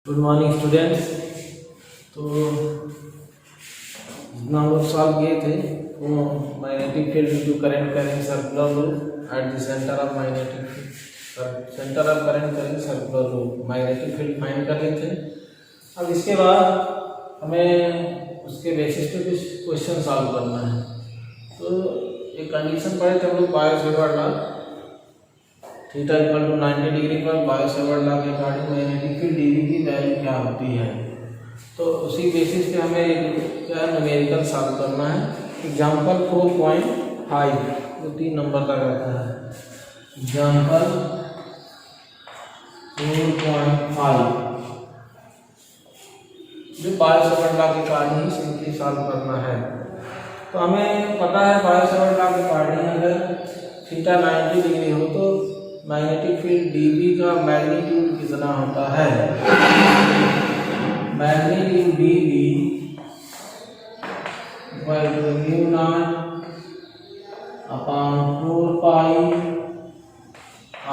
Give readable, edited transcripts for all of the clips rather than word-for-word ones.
Good morning students. तो जितना हम लोग सॉल्व किए थे वो magnetic field due to current carrying circular loop at the centre of magnetic field, centre of current carrying circular loop magnetic field find कर लिए थे। अब इसके बाद हमें उसके बेसिस पे कुछ क्वेश्चन सॉल्व करना है। तो एक कंडीशन पढ़े थे हम लोग Biot Savart law, theta equal to 90 degree पर बायो सेवर्ट लॉ के अकॉर्डिंग मैग्नेटिक फील्ड डीवी की वैल्यू क्या होती है। तो उसी बेसिस पे हमें एक क्या न्यूमेरिकल सॉल्व करना है। एग्जांपल 4.5 जो 3 नंबर तक रहता है। एग्जांपल 4.5 जो बायो सेवर्ट लॉ के अकॉर्डिंग सिंपली सॉल्व करना है। तो हमें पता है बायो सेवर्ट लॉ के अकॉर्डिंग अगर थीटा 90 डिग्री हो तो मैग्नेटिक फील्ड डीबी का मैग्नीट्यूड कितना होता है। Magnitude DB equal to mu naught upon 4 pi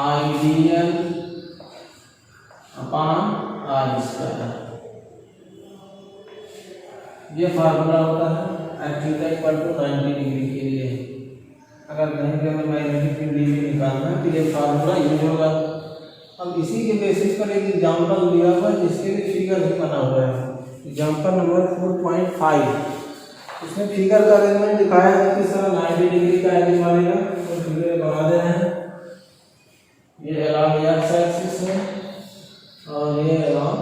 I D L upon R square. ये फार्मूला होता है थीटा इक्वल टू 90 डिग्री के लिए। अगर कहीं भी हमें मैग्नेटिक फील्ड डीवी निकालना है तो ये फार्मूला यूज होगा। अब इसी के बेसिस पर एक एग्जांपल दिया हुआ है जिसके लिए फिगर भी बना हुआ है। एग्जांपल नंबर 4.5, इसमें फिगर का अरेंजमेंट दिखाया है कि सर 90 डिग्री का एंगल मारेगा तो फिगर बना दे रहे हैं। ये अलोंग एक्स एक्सिस है और ये अलोंग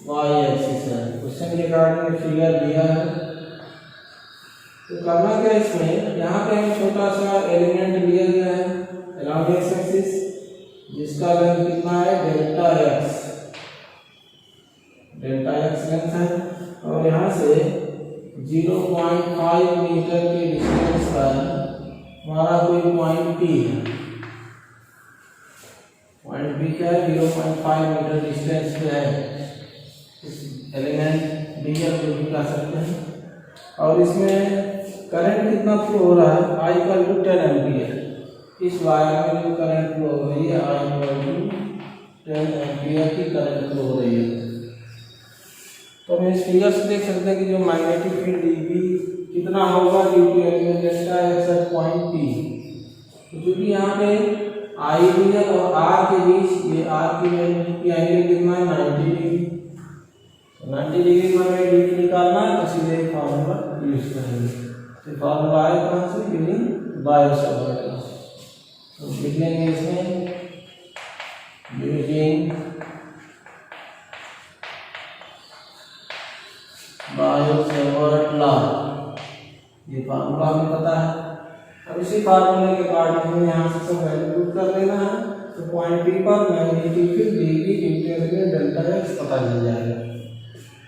वाई एक्सिस है। क्वेश्चन के रिगार्डिंग फिगर दिया है। तो करना क्या इसमें, यहाँ पे एक छोटा सा एलिमेंट लिया गया है अलोंग एक्स एक्सिस जिसका लेंथ कितना है डेल्टा एक्स लेंथ है और यहाँ से 0.5 मीटर के डिस्टेंस पर हमारा कोई पॉइंट पी है। पॉइंट पी क्या है 0.5 मीटर डिस्टेंस पे है। इस एलिमेंट डीएल को भी कह सकते हैं। और इसमें करंट कितना फ्लो हो रहा है आई इक्वल टू 10 एम्पियर। इस वायर में जो करंट फ्लो हो रही है आई इक्वल टू 10 एम्पियर की करंट फ्लो हो रही है। तो हम इस फिगर से देख सकते हैं कि जो मैग्नेटिक फील्ड डीवी कितना होगा due to element delta X at point P. तो क्योंकि यहाँ पे आई डी एल और आर के बीच ये आर की वैल्यू की एंगल कितना है 90 डिग्री। 90 डिग्री पर हमें डीवी निकालना है तो सीधे फॉर्मूला यूज करेंगे। तो फॉर्मूला है कौन से यूजिंग बायो सेवर्ट लॉ। तो लिख लेंगे इसमें यूजिंग बायो सेवर्ट लॉ। ये फार्मूला हमें पता है। अब इसी फार्मूले के बाद हमें यहाँ से सब वैल्यू पुट कर लेना है। तो पॉइंट पी पर magnetic field DV integral delta X पता चल जाएगा।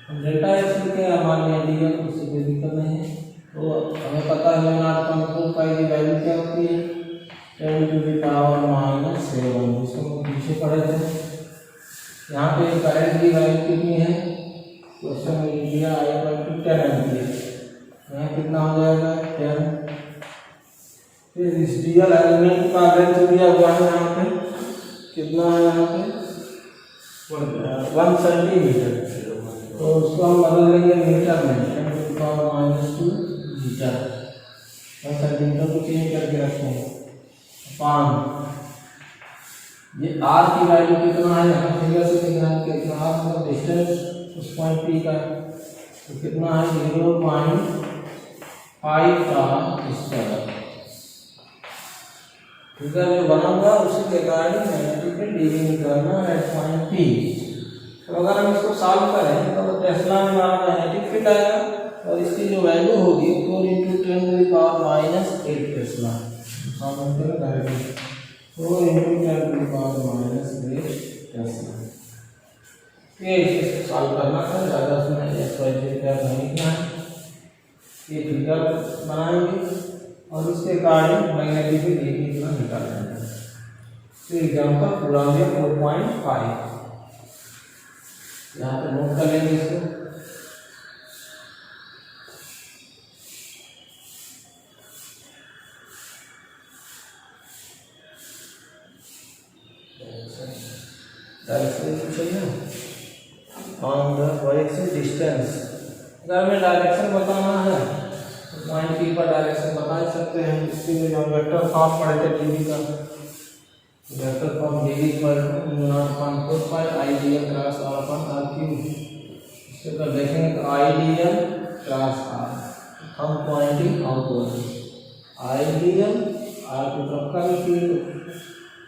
हम डेल्टा एक्स लिखे मान लिया डी एल, उससे कोई दिक्कत नहीं है। तो हमें पता है म्यू नॉट अपॉन 4 पाई की वैल्यू क्या होती है 10 टू द पावर -7, जिसको हम पीछे पढ़े थे। यहाँ पे करंट की वैल्यू कितनी है क्वेश्चन में लिख दिया आई इक्वल टू 10 एम्पियर। यहाँ कितना हो जाएगा 10। फिर इस डीएल एलिमेंट का लेंथ दिया हुआ है यहाँ पे कितना है, यहाँ पे 1 सेंटीमीटर। तो उसको हम बदल लेंगे मीटर में 10 to the power -2 metre. 1 centimetre को चेंज करके रखेंगे पान। ये आर की वैल्यू कितना है यहाँ फिगर से दिख रहा है कितना आर मतलब डिस्टेंस उस पॉइंट पी का। तो कितना है 0.5 का स्क्वायर। फिगर जो बना हुआ उसी के अकॉर्डिंग मैग्नेटिक फील्ड डीवी निकालना है एट पॉइंट पी। तो अगर हम इसको सॉल्व करें तो टेस्ला में हमारा मैग्नेटिक फील्ड आएगा और इसकी जो वैल्यू होगी 4 × 10⁻⁸ टेस्ला। 4 × 10⁻⁸ टेस्ला। ये इसको सॉल्व करना है, ज़्यादा उसमें एक्सरसाइज क्या नहीं है। ये फिगर बनाएंगे और उसके अकॉर्डिंग मैग्नेटिक फील्ड डीवी कितना निकालेंगे। तो एग्जांपल पूरा हो गया 4.5। यहाँ पे नोट कर लेंगे इसको। चाहिए ऑन द y-axis डिस्टेंस। अगर हमें डायरेक्शन बताना है तो पॉइंट पी पर डायरेक्शन बता ही सकते हैं। इसके लिए हम वेक्टर फॉर्म पढ़े थे डीवी का, वेक्टर फॉर्म डीवी पर 0.45 IDL cross R upon R cube. इससे अगर देखेंगे तो आईडीएल क्रॉस आर, हम पॉइंटिंग आउटवर्ड, आईडीएल आर की तरफ का भी फील्ड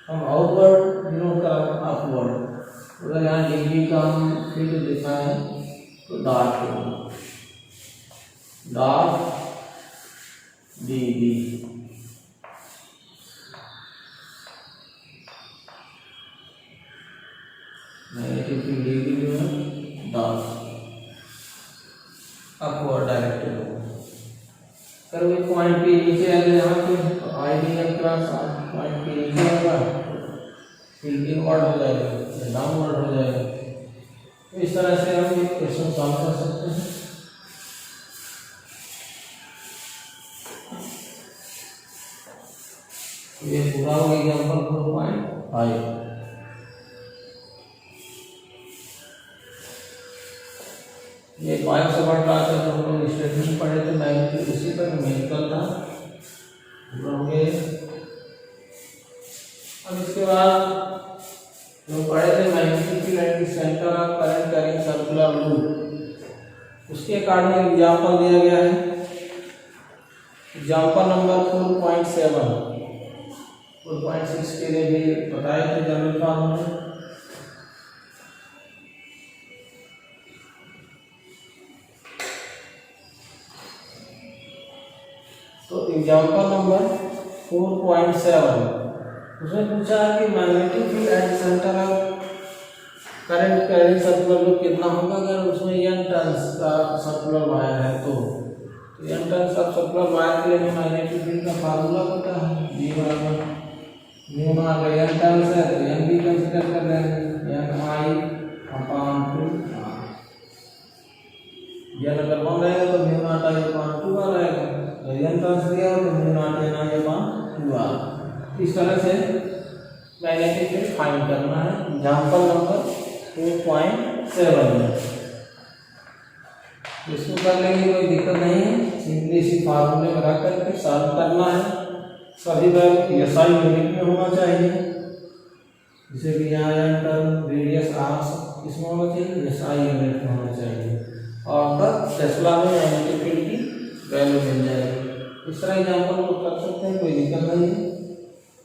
हम आउटवर्ड डिनोट कर अपवर्ड। अगर यहाँ डीवी का हम फील्ड दिखाएं तो dot DV, negative field DV जो है डॉट अपवर्ड डायरेक्टेड होगा। अगर वो पॉइंट पे नीचे आ जाए यहाँ पे तो आईडीएल क्रॉस आर, पॉइंट पे नीचे आएगा फील्ड इनवर्ड हो जाएगा, डाउनवर्ड हो जाएगा। तो इस तरह से हम एक क्वेश्चन सॉल्व कर सकते हैं। ये पूरा हो एग्जाम्पल 4.5। ये 5 से बढ़ता है तो हम लोग स्टेटमेंट पढ़े थे, मैग्नीट्यूड उसी पर न्यूमेरिकल था, पूरा हो गया। अब इसके बाद जो पढ़े थे magnetic eight the centre of current carrying circular loop, उसके अकॉर्डिंग एग्जाम्पल दिया गया है। एग्जाम्पल नंबर 4.7, 4.6 के लिए भी बताए थे जनरल फॉर्मूला। तो एग्जाम्पल नंबर 4.7 उसमें पूछा है कि magnetic field at centre of current carrying circular loop कितना होगा अगर उसमें n टर्न्स का सर्कुलर वायर है तो n टर्न्स का सर्कुलर वायर के लिए मैग्नेटिक फील्ड का फार्मूला पता है, V बराबर म्यू नॉट, अगर n टर्न्स है तो n भी कंसीडर कर लेंगे, Ni/2 n अगर 1 रहेगा तो म्यू नॉट I/2 आ रहेगा, अगर n टर्न्स दिया हो तो म्यू नॉट Ni/2 आ। इस तरह से मैग्नेटिक फील्ड फाइंड करना है। एग्जाम्पल नंबर 4.7 में इसको कर लेंगे, कोई दिक्कत नहीं है। सिंपली इसी फार्मूले में रख करके सॉल्व करना है। सभी वैल्यू SI यूनिट में होना चाहिए, जैसे कि यहाँ टर्म रेडियस r इसमें होना चाहिए, SI यूनिट में होना चाहिए, और तब टेस्ला में मैग्नेटिक फील्ड की वैल्यू मिल जाएगी। इस तरह एग्जाम्पल को कर सकते हैं, कोई दिक्कत नहीं है।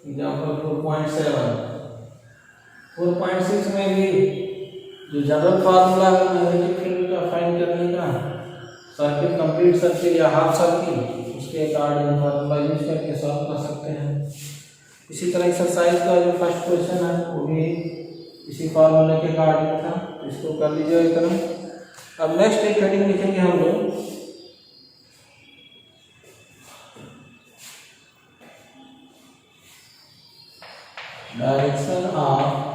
एग्जाम्पल 4.7, 4.6 में भी जो जनरल फार्मूला है मैग्नेटिक फील्ड का फाइंड करने का, सर्किल, कंप्लीट सर्किल या हाफ सर्किल, उसके अकॉर्डिंग फार्मूला यूज करके सॉल्व कर सकते हैं। इसी तरह एक्सरसाइज का जो फर्स्ट क्वेश्चन है वो भी इसी फार्मूले के अकॉर्डिंग था, तो इसको कर लीजिए इस तरह। अब नेक्स्ट एक हेडिंग लिखेंगे हम लोग, direction of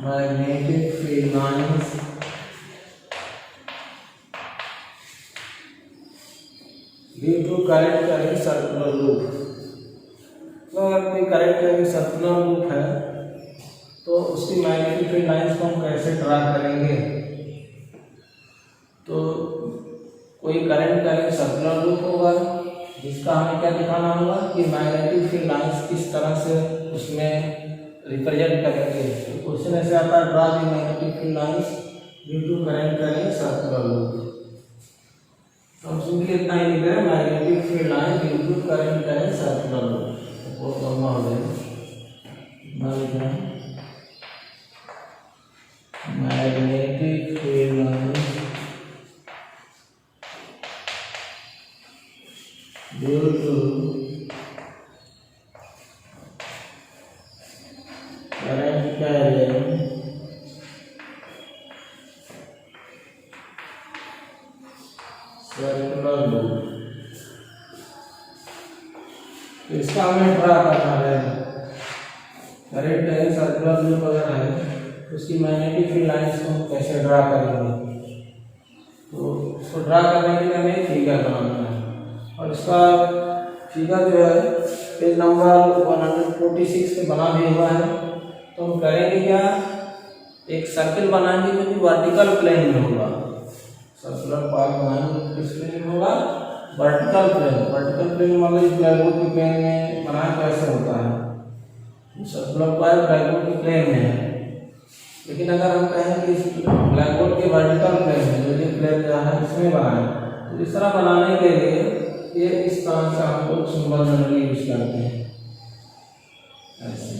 magnetic field lines due to current carrying circular loop. तो अगर कोई करंट कैरिंग सर्कुलर लूप है तो उसकी मैग्नेटिक फील्ड लाइंस को हम कैसे ड्रा करेंगे। तो कोई करंट कैरिंग सर्कुलर लूप होगा जिसका हमें क्या दिखाना होगा कि मैग्नेटिक फील्ड लाइंस किस तरह से उसमें रिप्रेजेंट करेंगे। तो क्वेश्चन ऐसे आता है, draw the magnetic field lines due to current carrying circular loop. तो हम सिंपली इतना ही लिख रहे हैं, magnetic field line due to current carrying circular loop. बहुत लंबा हो जाएगा, magnetic field line due to current carrying circular loop। तो इसका हमें ड्रा करना है। करंट कैरिंग सर्कुलर लूप अगर है तो उसकी मैग्नेटिक फील्ड लाइंस को हम कैसे ड्रा करेंगे। तो उसको ड्रा करने के लिए हमें फिगर बनाना है, और इसका फिगर जो है पेज नंबर 146 पे बना भी हुआ है। तो हम करेंगे क्या, एक सर्किल बनाएंगे जो कि वर्टिकल प्लेन में होगा। सर्कुलर पार्ट बनाएंगे किस प्लेन में होगा, वर्टिकल प्लेन। वर्टिकल प्लेन मतलब इस ब्लैकबोर्ड के प्लेन में बनाया कैसे होता है, सर्कुलर पार्ट ब्लैकबोर्ड के प्लेन में है। लेकिन अगर हम कहें कि इस ब्लैकबोर्ड के वर्टिकल प्लेन में, जो ये प्लेन जो है इसमें बनाएं, तो इस तरह बनाने के लिए ये इस तरह से हम लोग सिंबल जनरली यूज करते हैं। ऐसे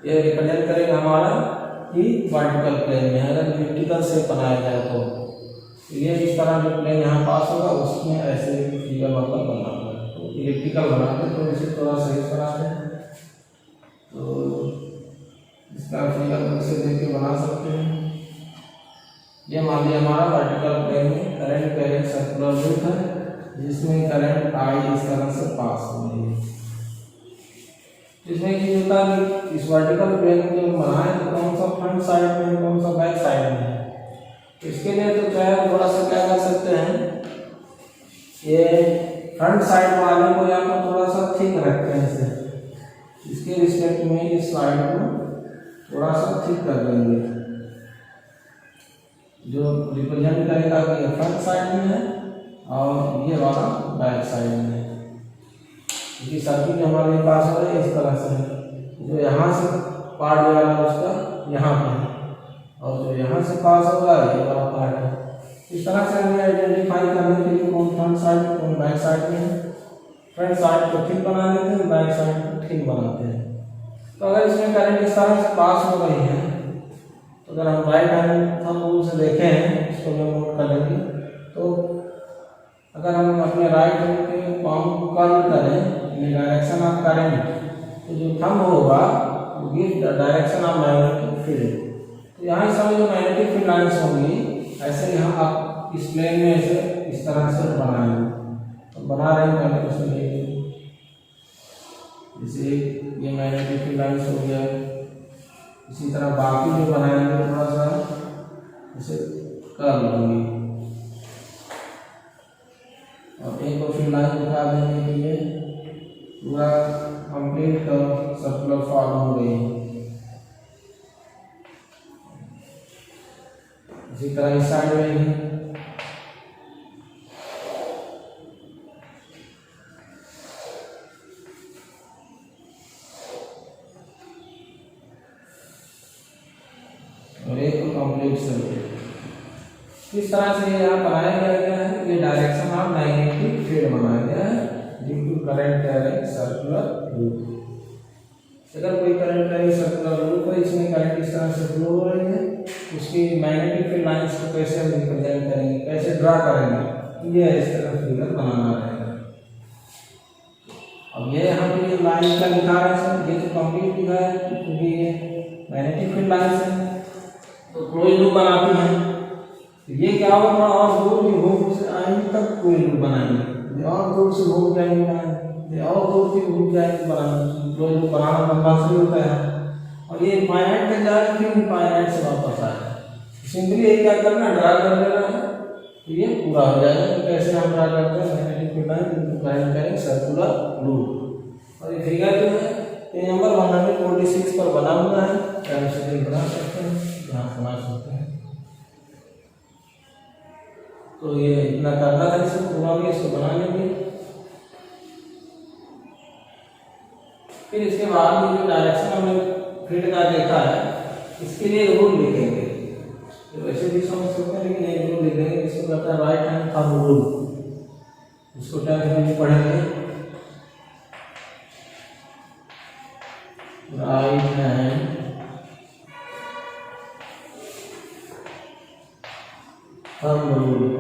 ये रिप्रेजेंट करेगा हमारा कि वर्टिकल प्लेन में, अगर इलिप्टिकल से बनाया जाए तो ये इस तरह जो प्लेन यहाँ पास होगा उसमें ऐसे फिगर मतलब बना होगा। तो इलिप्टिकल बनाते हैं तो इसे थोड़ा सही बनाते हैं। तो इसका फिगर से देख के बना सकते हैं। ये मान लिया हमारा वर्टिकल प्लेन में करंट कैरिंग सर्कुलर लूप है, जिसमें करंट आई इस तरह से पास हो रही है। इसमें ये होता है कि इस वर्टिकल प्लेन को जो बनाए तो कौन सा फ्रंट साइड में, कौन सा बैक साइड में है। इसके लिए तो चाहे थोड़ा सा क्या कर सकते हैं, ये फ्रंट साइड वाले को यहाँ पर थोड़ा सा ठीक रखते हैं इसे, इसके रिस्पेक्ट में इस साइड को थोड़ा सा ठीक कर देंगे, जो रिप्रेजेंट करेगा कि ये फ्रंट साइड में है और ये वाला बैक साइड में है। क्योंकि सर्किट हमारे पास हो रही है इस तरह से, जो यहाँ से पार्ट जा रहा है उसका यहाँ पे है और जो यहाँ से पास हो रहा है ये वाला पार्ट है। इस तरह से हमें आइडेंटिफाई करने के लिए कौन फ्रंट साइड कौन बैक साइड में है। फ्रंट साइड को ठीक बना देते हैं, बैक साइड को ठीक बनाते हैं। तो अगर इसमें करंट इस तरह से पास हो रही है तो अगर हम राइट हैंड थंब रूल से देखें, इसको हम नोट कर लेंगे, तो अगर हम अपने राइट हैंड के पाम को कर्ल करें इन डायरेक्शन ऑफ करंट, तो जो थंब होगा वो give the direction of magnetic field. तो यहाँ इस समय जो मैग्नेटिक फील्ड लाइन्स होंगी ऐसे यहाँ आप इस प्लेन में ऐसे इस तरह से बनाएंगे। तो बना रहे हैं पहले उसमें देखिए, जैसे ये मैग्नेटिक फील्ड लाइन्स हो गया, इसी तरह बाकी जो बनाएंगे थोड़ा सा इसे कर लूँगी और एक और फील्ड लाइन दिखा देने के लिए पूरा कंप्लीट सर्कुलर फॉर्म हो गई है। इसी तरह इस साइड में भी और एक कंप्लीट सर्किट। इस तरह से यहाँ बनाया गया है। ये डायरेक्शन ऑफ मैग्नेटिक फील्ड बनाया गया है due to current carrying circular loop. अगर कोई करंट कैरिंग सर्कुलर लूप है, इसमें करंट इस तरह से फ्लो हो रही है, उसकी मैग्नेटिक फील्ड लाइंस को कैसे हम रिप्रेजेंट करेंगे, कैसे ड्रा करेंगे, ये इस तरह फिगर बनाना रहेगा। अब ये हम ये लाइन का दिखा रहे हैं, ये जो कंप्लीट दिखा है क्योंकि ये मैग्नेटिक फील्ड लाइंस है तो क्लोज लूप बनाती हैं। ये क्या होगा, थोड़ा और दूर भी घूम से आएंगे तब क्लोज लूप बनाएंगे, और दूर से घूम जाएंगे बनाएंगे, और दूर से घूम जाएंगे बनाएंगे। क्लोज लूप बनाना कंपल्सरी होता है और ये फाइनाइट तक जाएगा फिर इनफाइनाइट से वापस आएगा। सिंपली ये क्या करना है, ड्रा कर देना है तो ये पूरा हो जाएगा। तो कैसे हम ड्रा करते हैं, मैग्नेटिक फील्ड लाइन करेंगे सर्कुलर लूप। और ये फिगर जो है ये नंबर 146 पर बना हुआ है, कैंसिल बना सकते हैं, यहाँ बना सकते हैं। तो ये इतना करना था, इसको पूरा भी इसको बना लेंगे। फिर इसके बाद ये जो डायरेक्शन हमने फील्ड का देखा है इसके लिए रूल लिखेंगे। तो वैसे भी समझ सकते हैं लेकिन एक रूल लिखेंगे, इसको कहता है राइट हैंड थंब रूल। इसको टेंथ में भी पढ़ेंगे, राइट हैंड थंब रूल।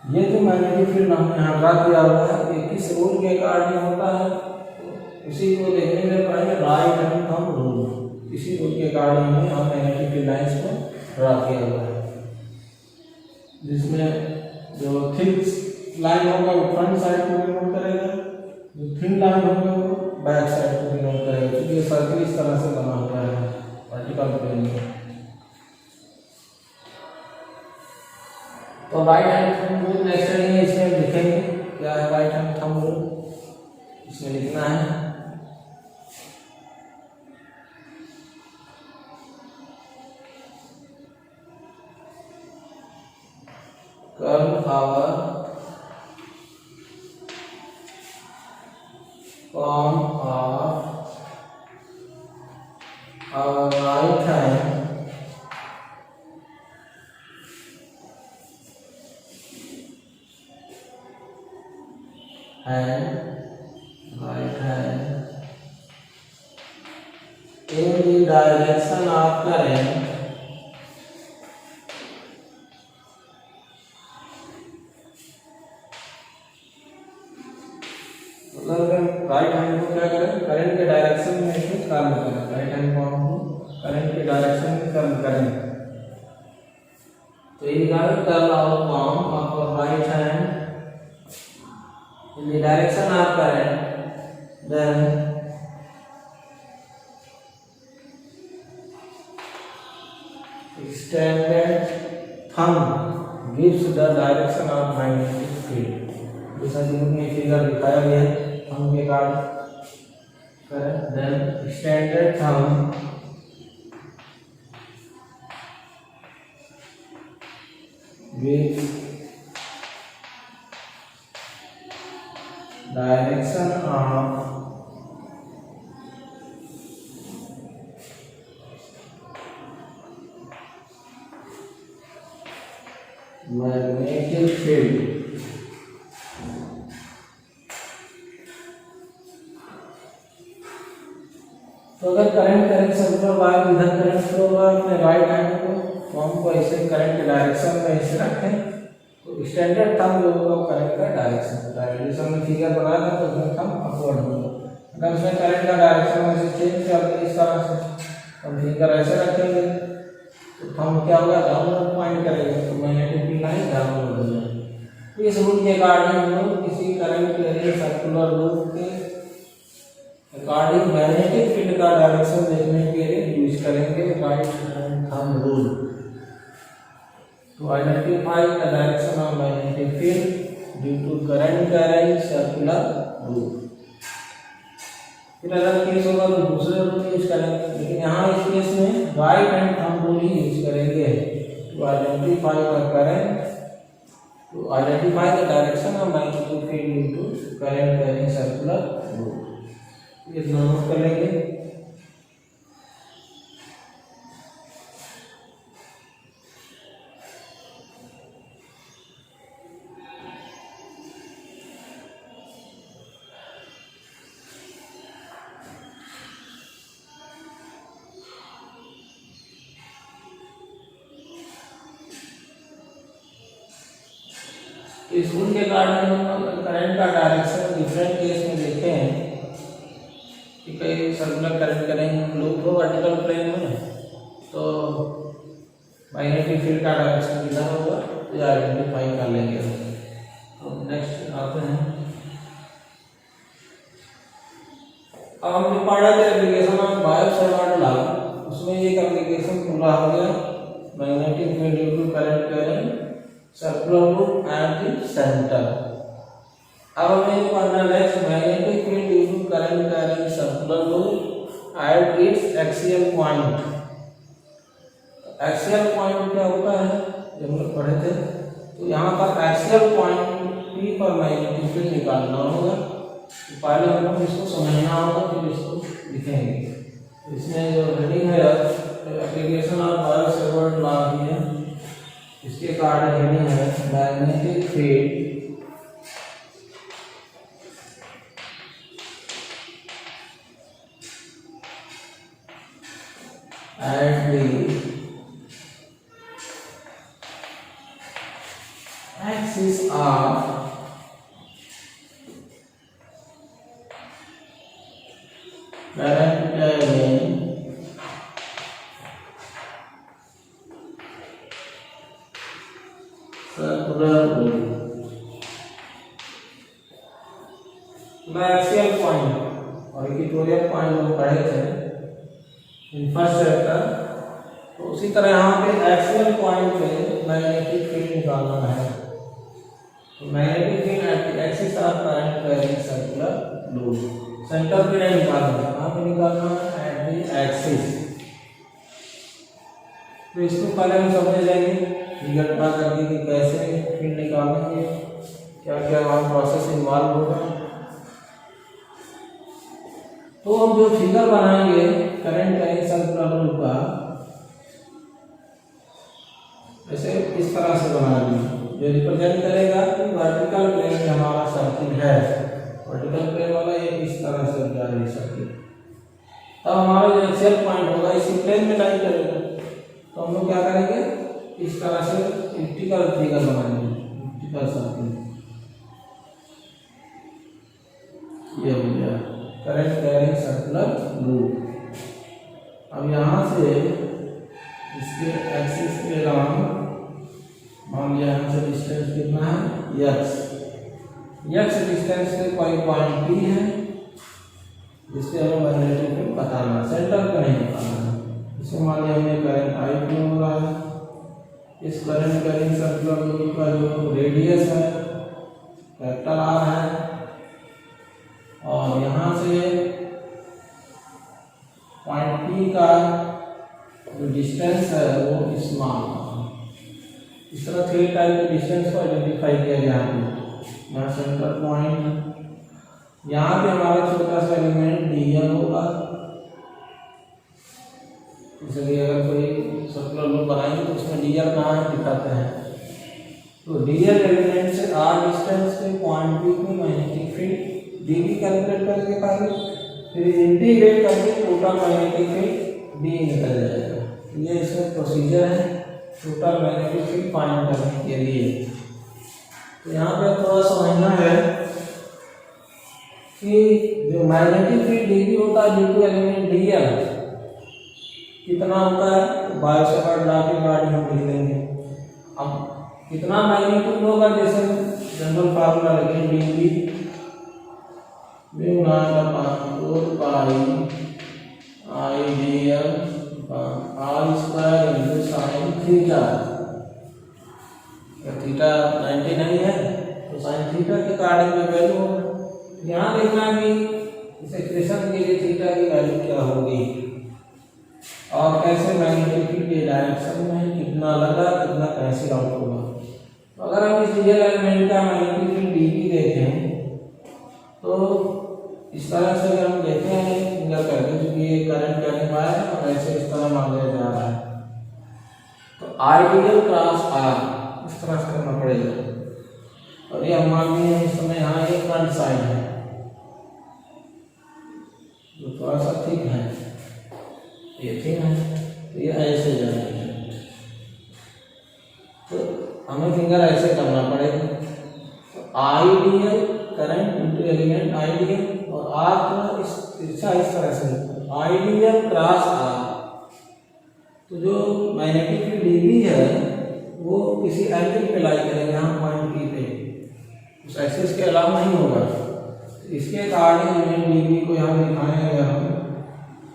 ये जो मैग्नेटिक फील्ड हमने यहाँ ड्रा किया हुआ है ये किस रूल के अकॉर्डिंग होता है, उसी को देखने में पहले राइट हैंड थंब रूल, इसी रूल के अकॉर्डिंग में हम मैग्नेटिक फील्ड लाइंस को ड्रा किया हुआ है। जिसमें जो थिक लाइन होगा वो फ्रंट साइड को डिनोट करेगा, जो थिन लाइन होगा वो बैक साइड को डिनोट करेगा, क्योंकि ये सर्किल इस तरह से बना हुआ है वर्टिकल प्लेन में। अब right hand thumb rule next है, इसमें लिखेंगे क्या है राइट हैंड थंब रूल, इसमें लिखना है curve our palm of our right hand and right hand in the direction of current मतलब राइट हैंड को क्या करें, करंट के डायरेक्शन में इसमें कर्व करें, राइट हैंड को करंट के डायरेक्शन में कर्व करें। तो ये curve our palm of our right hand in the direction of current, then extended thumb gives the direction of magnetic field। जैसा जिसमें फिगर दिखाया गया है थंब के कारण करें, then extended thumb gives direction of magnetic field। तो अगर करंट करंट सर्कुलर वायर इधर करंट फ्लो हो रहा है, अपने राइट हैंड को फॉर्म को ऐसे करंट के डायरेक्शन में ऐसे रखें, तो स्टैंडर्ड थंब जो होगा करंट का डायरेक्शन, जैसे हमने फिगर बनाया था तो उसमें थंब अपवर्ड होगा। अगर उसमें करंट का डायरेक्शन ऐसे चेंज कर दें इस तरह से, हम फिगर ऐसे रखेंगे तो थंब क्या होगा, डाउनवर्ड पॉइंट करेगा, तो मैग्नेटिक फील्ड लाइन डाउनवर्ड हो जाएगी। तो इस रूल के अकॉर्डिंग हम लोग किसी करंट के सर्कुलर लूप के अकॉर्डिंग मैग्नेटिक फील्ड का डायरेक्शन देखने के लिए यूज करेंगे right hand thumb rule to identify the direction of magnetic field due to current carrying circular loop. फिर अगर केस होगा तो दूसरे रूल यूज करेंगे, लेकिन यहाँ इस केस में राइट हैंड थंब रूल ही यूज करेंगे to identify the current, to identify the direction of magnetic field due to current carrying circular loop. ये नोट कर लेंगे। इस रूल के कारण हम करंट का डायरेक्शन डिफरेंट केस में देखे हैं कि कई सर्कुलर करंट करेंगे लूप हो वर्टिकल प्लेन में, तो मैग्नेटिक फील्ड का डायरेक्शन किधर होगा तो ये आइडेंटिफाई कर लेंगे। तो नेक्स्ट आते हैं, अब हमने पढ़ा था एप्लीकेशन ऑफ बायो-सैवर्ट लॉ, उसमें एक एप्लीकेशन पूरा हो गया, magnetic field due to current carrying circular loop at the centre. अब हमें पढ़ना next magnetic field due to current carrying circular loop at its axial point. Axial point क्या होता है जब हम लोग पढ़े थे, तो यहाँ पर एक्सियल पॉइंट P पर मैग्नेटिक फील्ड निकालना होगा, तो पहले हम लोग इसको समझना होगा फिर इसको लिखेंगे। इसमें जो हेडिंग है एप्लीकेशन ऑफ बायो-सैवर्ट लॉ भी है, इसके कारण हेडिंग है magnetic field at the axis of current carrying circular loop। Axial point और इक्वेटोरियल पॉइंट हम पढ़े थे इन फर्स्ट चैप्टर, तो उसी तरह यहाँ पे एक्चुअल पॉइंट पे मैग्नेटिक फील्ड निकालना है। तो magnetic field at the axis of current carrying circular loop, centre पे नहीं निकालना है, कहाँ पे निकालना है? At the axis. तो इसको पहले हम समझ लेंगे, फिगर ड्रा करके कि कैसे फील्ड निकालेंगे, क्या क्या वहाँ प्रोसेस इन्वॉल्व होगा। तो हम जो फिगर बनाएंगे करंट कैरिंग सर्कुलर लूप का, ऐसे इस तरह से बनाएंगे, जो रिप्रेजेंट करेगा कि वर्टिकल प्लेन में हमारा सर्किल है, वर्टिकल प्लेन वाला ये इस तरह से जा रही सर्किल। तब हमारा जो एक्चुअल पॉइंट होगा इसी प्लेन में लाइन करेगा। तो हम लोग क्या करेंगे, इस तरह से इलेक्ट्रिकल फिगर बनाएंगे, इलेक्ट्रिकल सर्किल। ये हो गया करंट कैरिंग सर्कुलर लूप। अब यहाँ से इसके एक्सिस के अराउंड मान लिया यहाँ से डिस्टेंस कितना है? x डिस्टेंस से कोई पॉइंट P है, जिससे हमें मैग्नेटिक फील्ड बताना है, सेंटर पे नहीं बताना है। इसमें मान लिया हमें करंट I फ्लो हो रहा है। इस करंट कैरिंग सर्कुलर लूप का जो रेडियस है कैपिटल R है, और यहाँ से पॉइंट P का जो डिस्टेंस है वो स्मॉल। इस तरह 3 टाइप के डिस्टेंस को आइडेंटिफाई किया गया है। यहाँ सेंटर पॉइंट, यहाँ पे हमारा छोटा सा एलिमेंट dl होगा, इसलिए अगर कोई सर्कुलर लूप बनाएंगे तो उसमें dl कहाँ है दिखाते हैं। तो dl एलिमेंट से r डिस्टेंस पे पॉइंट P को मैग्नेटिक फील्ड dv कैलकुलेट करके पहले, फिर इंटीग्रेट करके टोटल मैग्नेटिक फील्ड d निकल जाएगा। ये इसमें प्रोसीजर है टोटल मैग्नेटिक फील्ड फाइंड करने के लिए। तो यहाँ पे थोड़ा समझना है कि जो मैग्नेटिक फील्ड dv होता है ड्यू टू एलिमेंट dl कितना होता है, तो बायो से बढ़ा के गाड़ी हम लिख देंगे। अब कितना मैग्नीट्यूड होगा, जैसे जनरल फार्मूला लगे dv mu naught 4 pi I dl r square into sine theta. Theta 90 नहीं है तो साइन थीटा के अकॉर्डिंग में वैल्यू होगा। यहाँ देखना कि इस एक्सप्रेशन के लिए थीटा की वैल्यू क्या होगी, और कैसे मैग्नेटिक फील्ड के डायरेक्शन में कितना लगा, कितना कैंसिल आउट होगा। तो अगर हम इस रियल एलिमेंट का मैग्नेटिक फील्ड dv देखें तो इस तरह से अगर हम देखते हैं फिंगर करके, क्योंकि ये करंट कैरिंग वायर है और ऐसे इस तरह मान लिया जा रहा है, तो आइडियल क्रॉस R इस तरह से करना पड़ेगा। और ये हम मान लिए इस समय यहाँ एक फ्रंट साइड है जो थोड़ा सा थिक है, ये थिक है, तो ये ऐसे जाएगा। तो हमें फिंगर ऐसे करना पड़ेगा। तो ideal current into element ideal, और R को इस तिरछा इस तरह से आइडियल क्रॉस R। तो जो मैग्नेटिक फील्ड dv है वो किसी एंगल पे लाई करेंगे, यहाँ पॉइंट P पे, उस एक्सिस के अलावा नहीं होगा। तो इसके अकॉर्डिंग हमें dv को यहाँ दिखाया गया है।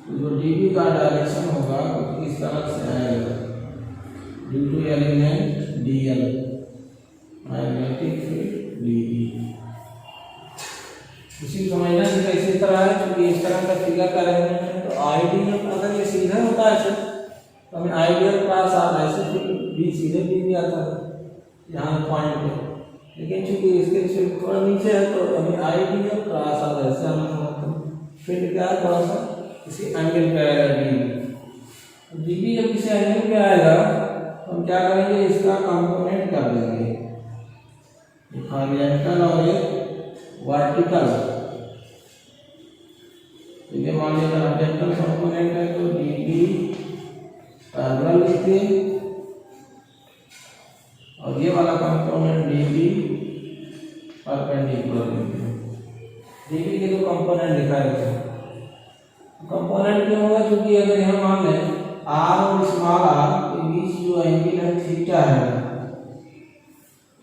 तो जो dv का डायरेक्शन होगा वो इस तरह से आएगा, due to element dl magnetic field dv। इसी समझना कि कैसे इस तरह है, क्योंकि इस तरह का फिगर करेंगे तो आइडियल अगर ये सीधा होता है तो हमें आइडियल क्रॉस R ऐसे भी सीधे भी आता है यहाँ पॉइंट पे, लेकिन चूंकि इसके सिर्फ थोड़ा नीचे है तो हमें आइडियल क्रॉस R ऐसे हम फील्ड क्या है, थोड़ा सा किसी एंगल पे आएगा dv। जब किसी एंगल पे आएगा तो हम क्या करेंगे, इसका कंपोनेंट कर देंगे, हॉरिजॉन्टल और एक वर्टिकल। ये मान लीजिए हॉरिजॉन्टल कंपोनेंट है तो dv पैरेलल लिखते, और ये वाला कंपोनेंट dv परपेंडिकुलर लिखते। dv के दो कंपोनेंट दिखाए गए। कंपोनेंट क्यों होगा, क्योंकि अगर यहाँ मान लें r और स्मॉल r के बीच जो एंगल है थीटा है,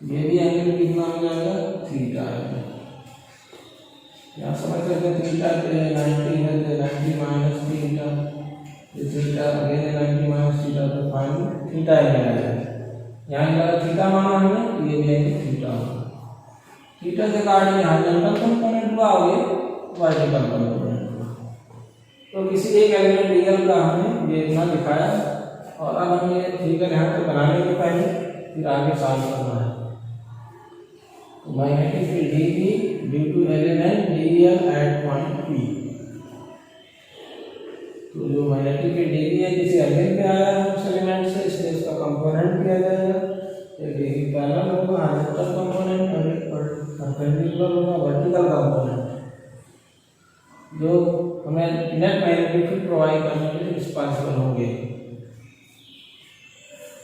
ये भी एंगल कितना हो जाएगा, थीटा है। यहाँ समझ सकते हैं थीटा पे 90 है तो 90 minus theta, theta again 90 minus theta theta angle आएगा। यहाँ लगा थीटा माना हमने, तो ये भी एंगल थीटा होगा। थीटा के कारण यहाँ हॉरिजॉन्टल कंपोनेंट हुआ और ये वर्टिकल कंपोनेंट हुआ। तो किसी एक एलिमेंट डीएल का हमने ये इतना दिखाया, और अब हम ये फिगर यहाँ पे बनाने के पहले फिर आगे सॉल्व करना है। तो magnetic field DB due to element DL at point P. तो जो मैग्नेटिक फील्ड डीबी है जिस एलिमेंट पे आया है उस एलिमेंट से, इसलिए इसका कंपोनेंट किया जाएगा। ये डीबी पैरेलल होगा, हॉरिजॉन्टल कंपोनेंट और परपेंडिकुलर होगा वर्टिकल कंपोनेंट, जो हमें नेट मैग्नेटिक फील्ड प्रोवाइड करने के लिए रिस्पांसिबल होंगे।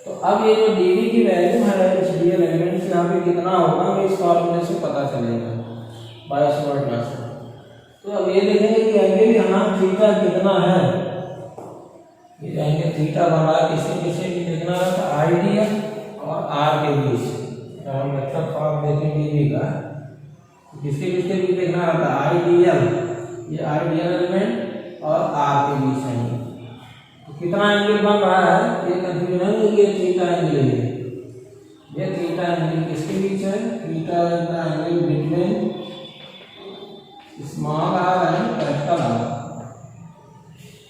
तो अब ये जो डीबी की वैल्यू है इस डीएल एलिमेंट से यहाँ पे कितना होगा, हमें इस फॉर्मूले से पता चलेगा बायोसवार्ट लॉ से। तो अब ये देखेंगे कि एंगल यहाँ थीटा कितना है। ये एंगल थीटा बन रहा है किसके किसके भी देखना है, तो आइडियल और आर के बीच। हम वेक्टर फॉर्म देखें डीबी का, किसके किसके बीच देखना रहता है, आइडियल, ये आइडियल एलिमेंट और आर के बीच है। तो कितना एंगल बन रहा है ये कंफ्यूजन है, ये थीटा एंगल है। ये थीटा एंगल किसके बीच है, theta angle between small r and capital R.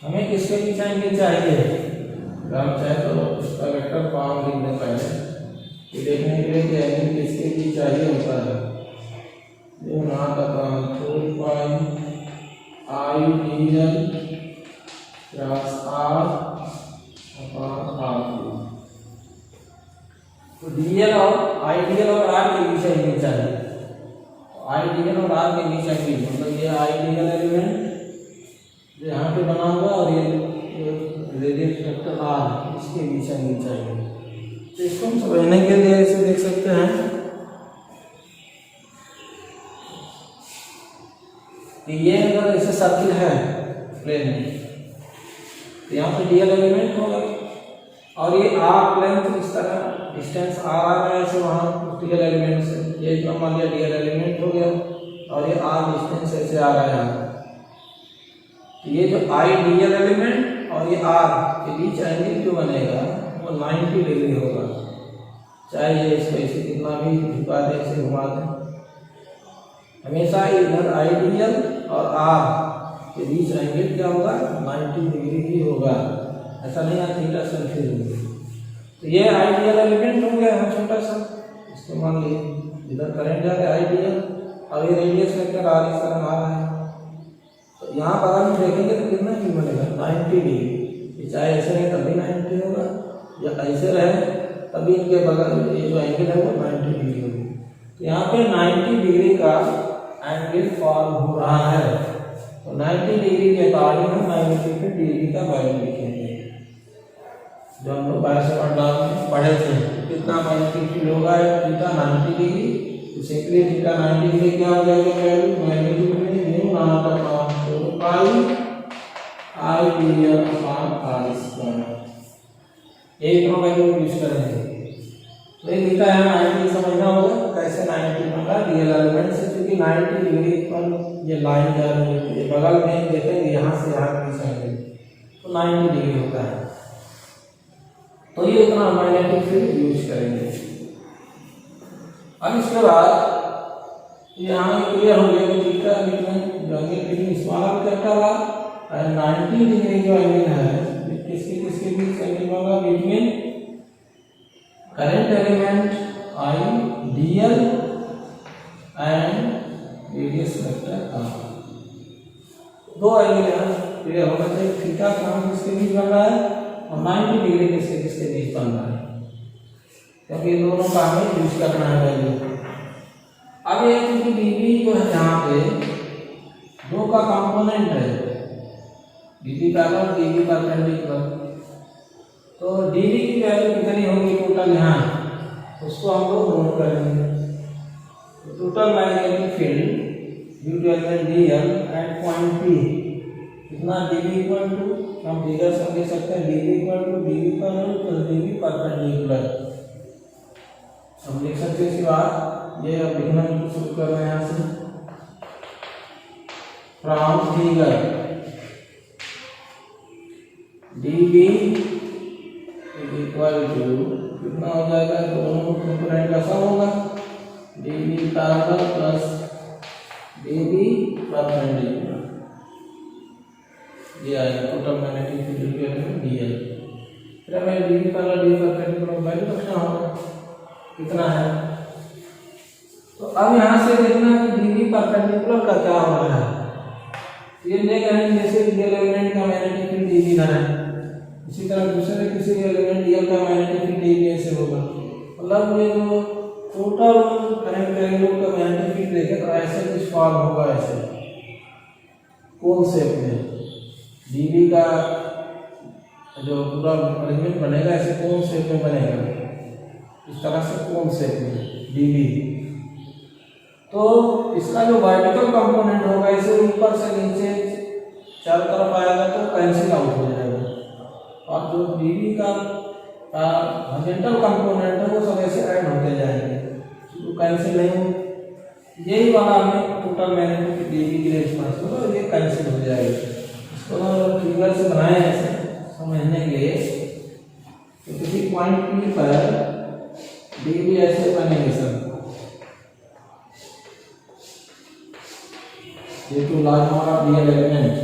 हमें किसके बीच एंगल चाहिए, हम चाहे तो इसका वेक्टर फॉर्म लिख दें पहले, ये देखने के लिए कि एंगल किसके बीच चाहिए होता है। ये ना का 4 pi I DL cross R upon R. तो डीएल और आइडियल और आर के बीच एंगल चाहिए। आइडियल और आर के बीच एंगल मतलब ये आइडियल एलिमेंट जो यहाँ पे बना हुआ और ये रेडियस वेक्टर आर, इसके बीच एंगल चाहिए। तो इसको हम समझने के लिए इसे देख सकते हैं कि ये अगर ऐसे सर्किल है प्लेन में, तो यहाँ पे डीएल एलिमेंट होगा और ये आर प्लेन से इस तरह डिस्टेंस आर आ रहा है ऐसे वहाँ डीएल एलिमेंट से, ये इतना मान लिया डीएल एलिमेंट हो गया और ये आर डिस्टेंस ऐसे आ रहा है यहाँ। तो ये जो आई डीएल एलिमेंट और ये आर के बीच एंगल जो बनेगा वो 90 डिग्री होगा। चाहे ये इसको ऐसे कितना भी झुका दे, ऐसे घुमा दे, हमेशा इधर आइडियल और आर के बीच एंगल क्या होगा, 90 डिग्री ही होगा। ऐसा नहीं है थीटा से फिर होगा। तो ये आइडियल एलिमेंट हो गया है छोटा सा, इसको मान लीजिए इधर करंट जा रहा है आइडियल और ये रेडियस वेक्टर आर इस तरह आ रहा है। तो यहाँ बगल में देखेंगे तो कितना भी बनेगा, 90 डिग्री। चाहे ऐसे रहे तभी 90 होगा या ऐसे रहे तभी इनके बगल ये जो एंगल है वो 90 डिग्री होगी। तो यहाँ पे 90 डिग्री का एंगल फॉर्म हो रहा है। तो 90 डिग्री के अकॉर्डिंग हम मैग्नेटिक फील्ड डीबी का वैल्यू लिखेंगे, जो हम लोग बायोसवार्ट लॉ में पढ़े थे। कितना मैग्नेटिक फील्ड होगा थीटा 90 डिग्री, तो सिंपली थीटा 90 डिग्री क्या हो जाएगा value, magnetic field mu naught upon 4 pi I DL upon R square. एक नो वैल्यू यूज करेंगे। तो ये थीटा है 90 समझना होगा कैसे 90 बना डीएल एलिमेंट से, क्योंकि 90 डिग्री पर ये लाइन जा रही है, ये बगल में देखेंगे यहाँ से यहाँ बीच एंगल तो 90 डिग्री होता है। तो ये उतना मैग्नेटिक फील्ड यूज करेंगे। अब इसके बाद यहाँ क्लियर हो गया कि थीटा बिटवीन जो angle between small r capital R और 90 डिग्री जो एंगल है किसके बीच एंगल होगा, between current element I DL and radius vector R. दो एंगल यहाँ क्लियर होना चाहिए। थीटा कहाँ किसके बीच बन रहा है और 90 डिग्री किसके बीच बन रहा है, क्योंकि दोनों का हमें यूज करना है वैल्यू। अब ये क्योंकि डीबी जो है यहाँ पे दो का कंपोनेंट है, डीबी पैरेलल डीबी परपेंडिकुलर, तो डीबी की वैल्यू कितनी होगी टोटल यहाँ, उसको हम लोग नोट करेंगे। तो total magnetic field due to element DL at point P कितना, डीबी इक्वल टू, हम फिगर से लिख सकते हैं DB equal to DB parallel plus DB perpendicular. हम लिख सकते हैं इसके बाद ये अब लिखना शुरू कर रहे हैं यहाँ से, from figure DB equal to कितना हो जाएगा, दोनों कंपोनेंट का सम होगा, dB parallel plus dB perpendicular, ये आएगा टोटल मैग्नेटिक फील्ड के एलिमेंट दिया। फिर हमें dB parallel dB perpendicular value रखना होगा कितना है। तो अब यहाँ से देखना कि dB परपेंडिकुलर का क्या हो रहा है। ये देख रहे हैं जैसे एलिमेंट का मैग्नेटिक फील्ड dB है, इसी तरह दूसरे किसी एलिमेंट L का मैग्नेटिक फील्ड dB ऐसे होगा। मतलब ये जो टोटल करंट ट्रायंगल का मैग्नेटिक फील्ड देखें तो ऐसे कुछ फॉर्म होगा, ऐसे कोन शेप में dB का जो पूरा अरेंजमेंट बनेगा ऐसे कोन शेप में बनेगा, इस तरह से कोन शेप में dB। तो इसका जो वर्टिकल कंपोनेंट होगा इसे ऊपर से नीचे चारों तरफ आएगा तो कैंसिल आउट हो जाएगा, और जो dB का हॉरिजॉन्टल कंपोनेंट है वो सब ऐसे ऐड होते जाएंगे तो कैंसिल नहीं हो। यही वाला हमें टोटल मैग्नेटिक dB की रिस्पांस होगा, ये कैंसिल हो जाएगा। इसको फिगर से बनाए ऐसे समझने के लिए, तो किसी पॉइंट P पर dB ऐसे बनेंगे सब, ये तो लार्ज हमारा रियल एलिमेंट।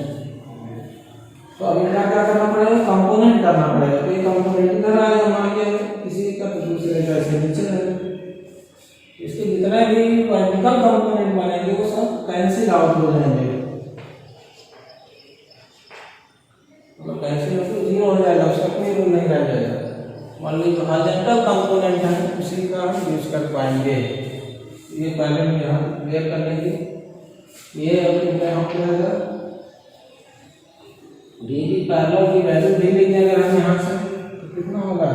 तो अब इनका क्या करना पड़ेगा, कंपोनेंट करना पड़ेगा। तो ये कंपोनेंट इधर आएगा मान के किसी का दूसरे का ऐसे नीचे रहेगा, इसके जितने भी वर्टिकल कंपोनेंट बनेंगे वो सब कैंसिल आउट हो जाएंगे, मतलब कैंसिल हो तो जीरो हो जाएगा, उसका कोई रूल नहीं रह जाएगा। मान लीजिए हॉरिजॉन्टल कंपोनेंट है उसी का हम यूज कर पाएंगे। ये पहले में हम क्लियर कर लेंगे। ये अपने हम क्या dB पैरेलल की वैल्यू भी लिख देंगे हम यहाँ से, तो कितना होगा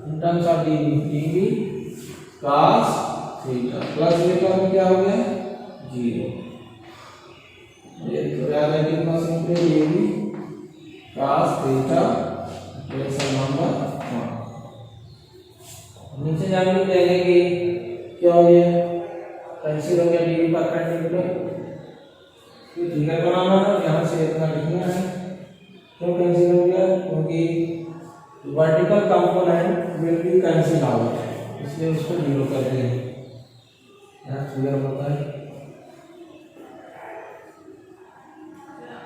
in terms of dB cos theta plus ये टर्म क्या हो गया 0। ये तो याद है कितना simple dB cos theta equation number 1। नीचे जाने में देखेंगे क्या हो गया, कैंसिल हो गया dB परपेंडिकुलर। ये फिगर बनाना है, यहाँ से इतना लिखना है। क्यों कैंसिल हो गया, क्योंकि vertical component will be cancel out, इसलिए उसको जीरो कर दें। यहाँ फिगर होता है,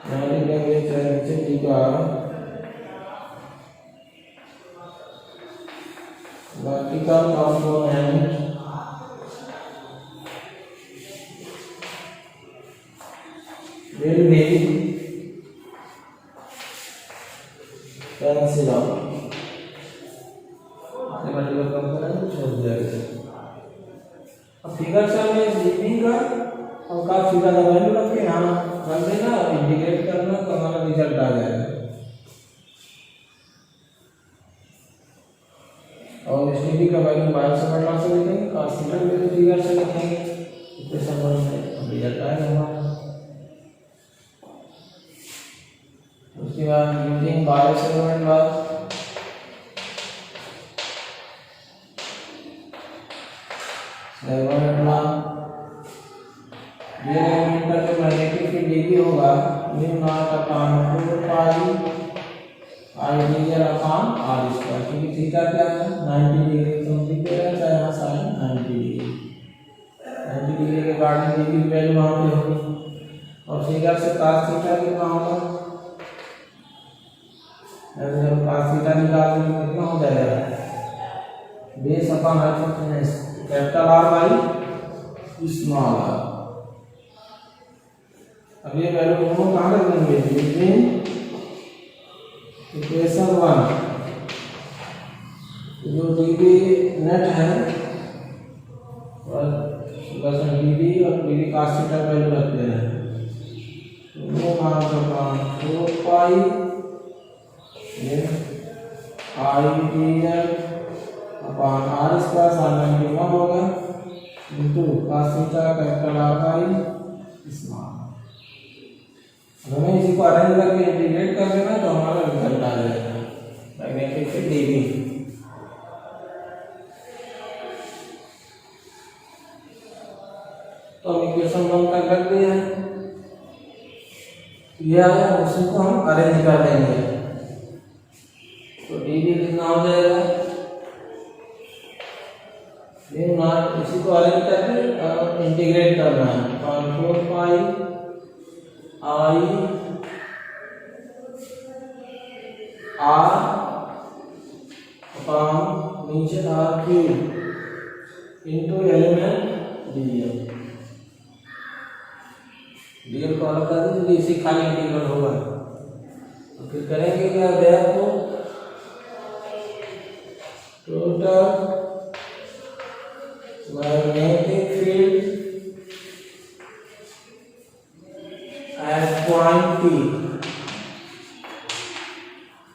यहाँ लिखेंगे चाहे नीचे टीका vertical component will be cancel out, vertical component छोड़ जाएगा। अब फिगर से हमें dB का और का फिगर का वैल्यू रख के यहाँ रख देना और इंटीग्रेट करना तो हमारा रिजल्ट आ जाएगा। और इस dB का वैल्यू बाहर से बढ़ना से लिखेंगे, cos थीटा भी फिगर से लिखेंगे, इक्वेशन में रिजल्ट आएगा हमारा। उसके बाद using bio segment law, segment law ये एलिमेंट का जो मैग्नेटिक फील्ड dB होगा mu naught upon 4 pi ideal upon r square, क्योंकि थीटा क्या है 90 डिग्री, तो लिख दे रहे हैं यहाँ sin 90 डिग्री। 90 डिग्री के बाद dB की वैल्यू वहाँ पे होगी, और फिगर से cos थीटा कितना होगा, जब cos थीटा निकाल देंगे कितना हो जाएगा base upon hypotenuse capital R by small r। अब ये वैल्यू दोनों कहाँ रख देंगे, यूजिंग इक्वेशन 1 जो dB नेट है और dB और dB cos थीटा वैल्यू रखते हैं, तो मान upon 4 pi ideal upon r square sin 91 होगा into cos theta capital R by small. हमें इसी को अरेंज करके इंटीग्रेट कर देना तो हमारा रिजल्ट आ जाएगा मैग्नेटिक फील्ड dB। तो हम इक्वेशन 1 तक रख दिया है, ये आया, उसी को हम अरेंज कर देंगे तो dB कितना हो जाएगा इसको अरेंज करके इंटीग्रेट करना है। 4 पाई आई आर अपॉन नीचे R cube into element DL. DL को अलग कर दीजिए, इसी खाली इंटीग्रल होगा। तो फिर करेंगे क्या, देखो total magnetic field eight point P।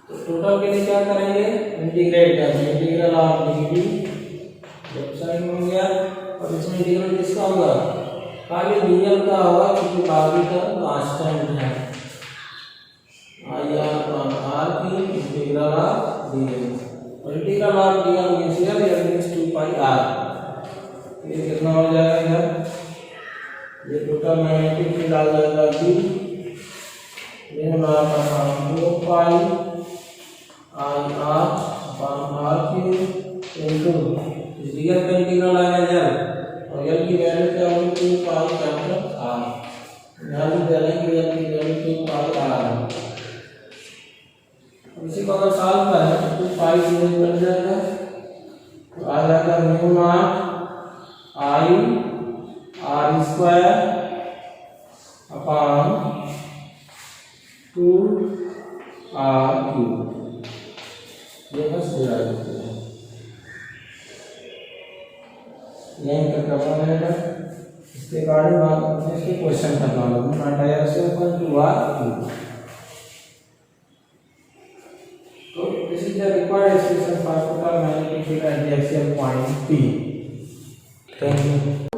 तो टोटल के लिए क्या करेंगे, इंटीग्रेट करेंगे। Integral of D left side में हो गया, और इसमें इंटीग्रल किसका होगा, खाली डीएल का होगा, क्योंकि बाकी का कांस्टेंट है। आई आर की इंटीग्रल ऑफ डीएल, और integral of DL means here 2 pi R. ये कितना हो जाएगा इधर, ये टोटल मैग्नेटिक फील्ड आ जाएगा बी, लेकिन आपका 2 pi I R upon R cube into real का इंटीग्रल आएगा एल, और एल की वैल्यू क्या होगी, 2 पाई कैपिटल आर। यहाँ भी डालेंगे एल की वैल्यू 2 पाई आर। इसी को अगर सॉल्व करें तो 2 पाई से मिल जाएगा, तो आ जाएगा mu naught I R square upon 2 R cube. ये बस दिया देते हैं, यहीं तक करना रहेगा। इसके बाद इसके क्वेश्चन करना होगा, direction equal to R cube. तो this is the required expression for total magnetic field at the axial point P। Thank you.